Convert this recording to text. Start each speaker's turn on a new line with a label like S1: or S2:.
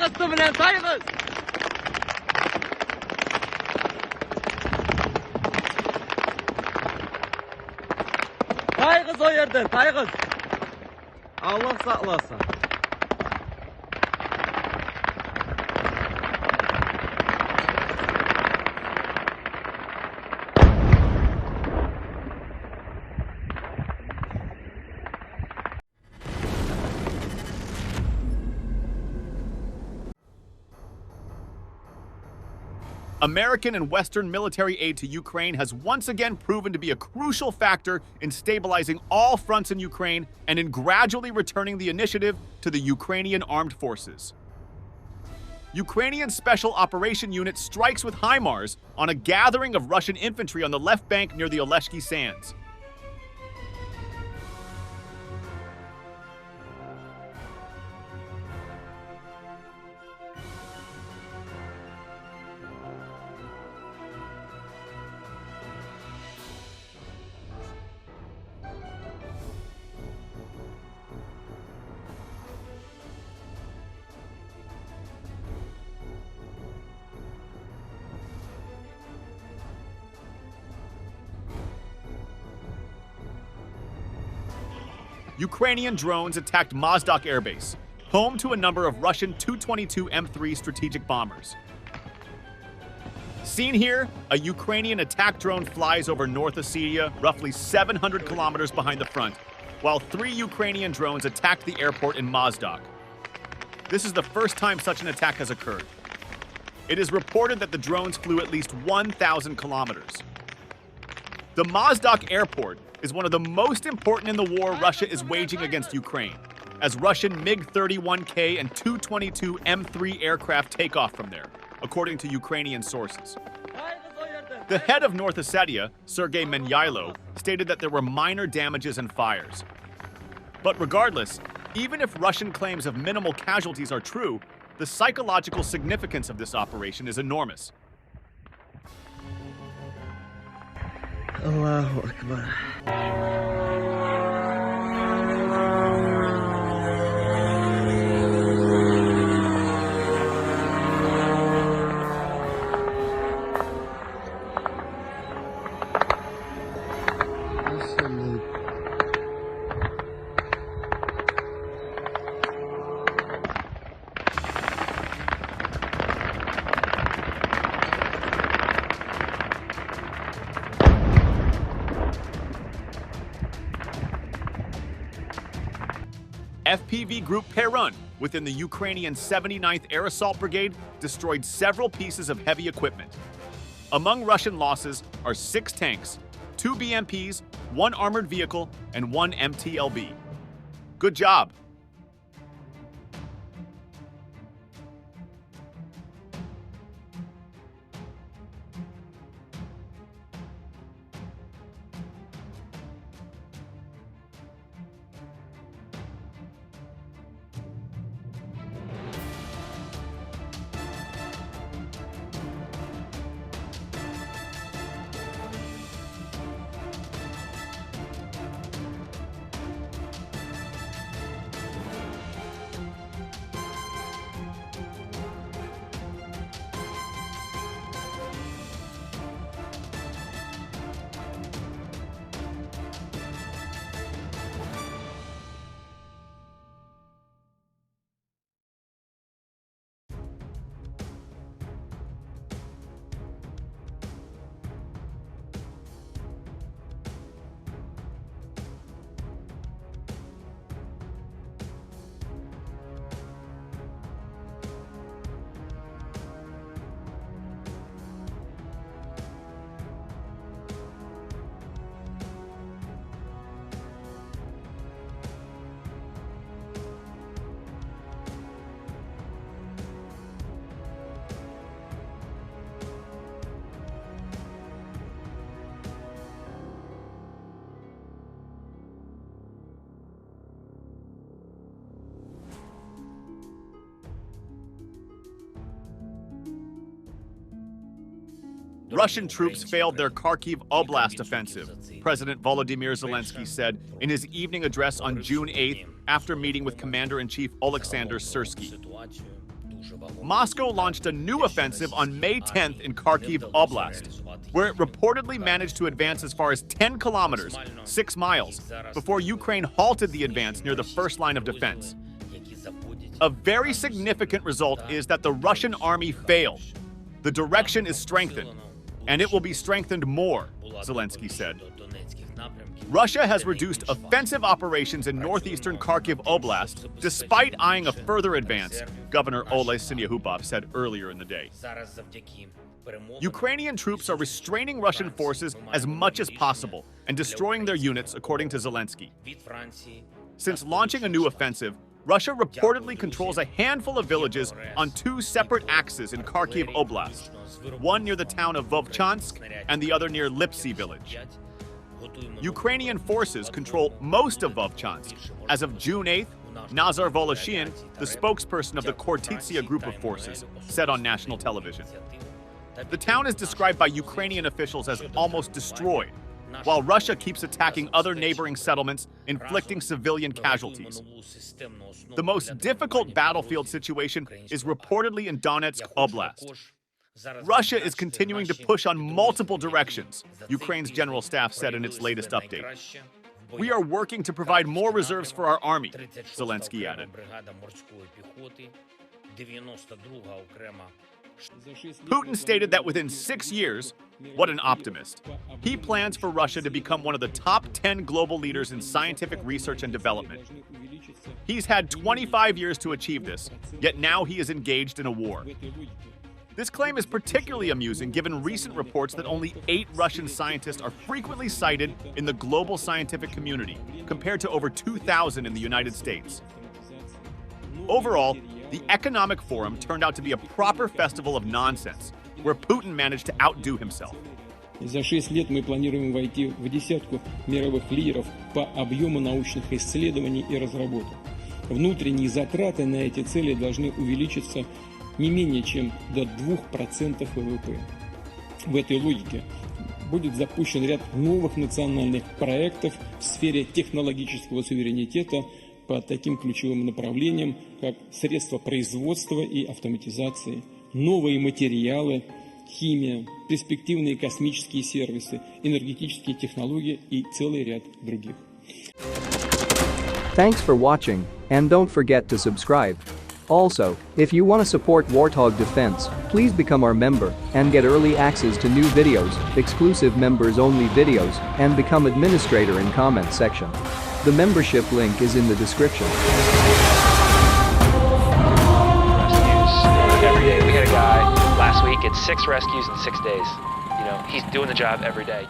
S1: Saygız tümüne saygız. Saygız o yerden, saygız. Allah saklasın.
S2: American and Western military aid to Ukraine has once again proven to be a crucial factor in stabilizing all fronts in Ukraine and in gradually returning the initiative to the Ukrainian armed forces. Ukrainian Special Operation Unit strikes with Himars on a gathering of Russian infantry on the left bank near the Oleshki Sands. Ukrainian drones attacked Mozdok Air Base, home to a number of Russian Tu-22 M3 strategic bombers. Seen here, a Ukrainian attack drone flies over North Ossetia, roughly 700 kilometers behind the front, while 3 Ukrainian drones attacked the airport in Mozdok. This is the first time such an attack has occurred. It is reported that the drones flew at least 1,000 kilometers. The Mozdok airport is one of the most important in the war Russia is waging against Ukraine, as Russian MiG-31K and Tu-22 M3 aircraft take off from there, according to Ukrainian sources. The head of North Ossetia, Sergei Menyailo, stated that there were minor damages and fires. But regardless, even if Russian claims of minimal casualties are true, the psychological significance of this operation is enormous.
S1: Allahu Akbar.
S2: FPV Group Perun, within the Ukrainian 79th Air Assault Brigade, destroyed several pieces of heavy equipment. Among Russian losses are 6 tanks, 2 BMPs, 1 armored vehicle, and 1 MTLB. Good job! Russian troops failed their Kharkiv Oblast offensive, President Volodymyr Zelensky said in his evening address on June 8th after meeting with Commander-in-Chief Oleksandr Syrsky. Moscow launched a new offensive on May 10th in Kharkiv Oblast, where it reportedly managed to advance as far as 10 kilometers, 6 miles, before Ukraine halted the advance near the first line of defense. A very significant result is that the Russian army failed. The direction is strengthened, and it will be strengthened more, Zelensky said. Russia has reduced offensive operations in northeastern Kharkiv Oblast despite eyeing a further advance, Governor Oleh Syniehubov said earlier in the day. Ukrainian troops are restraining Russian forces as much as possible and destroying their units, according to Zelensky. Since launching a new offensive, Russia reportedly controls a handful of villages on 2 separate axes in Kharkiv Oblast, one near the town of Vovchansk and the other near Lipsy village. Ukrainian forces control most of Vovchansk. As of June 8th, Nazar Voloshin, the spokesperson of the Khortytsia group of forces, said on national television. The town is described by Ukrainian officials as almost destroyed, while Russia keeps attacking other neighboring settlements, inflicting civilian casualties. The most difficult battlefield situation is reportedly in Donetsk Oblast. Russia is continuing to push on multiple directions, Ukraine's general staff said in its latest update. We are working to provide more reserves for our army, Zelensky added. Putin stated that within 6 years, what an optimist, he plans for Russia to become one of the top 10 global leaders in scientific research and development. He's had 25 years to achieve this, yet now he is engaged in a war. This claim is particularly amusing given recent reports that only 8 Russian scientists are frequently cited in the global scientific community, compared to over 2,000 in the United States. Overall, the Economic Forum turned out to be a proper festival of nonsense, where Putin managed to outdo himself.
S3: За 6 лет мы планируем войти в десятку мировых лидеров по объему научных исследований и разработок. Внутренние затраты на эти цели должны увеличиться не менее чем до 2% ВВП. В этой логике будет запущен ряд новых национальных проектов в сфере технологического суверенитета по таким ключевым направлениям, как средства производства и автоматизации, новые материалы, химия, перспективные космические сервисы, энергетические технологии и целый ряд других.
S4: Thanks for watching, and don't forget to subscribe. Also, if you want to support Warthog Defense, please become our member and get early access to new videos, exclusive members-only videos, and become administrator in comments section. The membership link is in the description.
S5: Every day. We had a guy last week, it's 6 rescues in 6 days. You know, he's doing the job every day.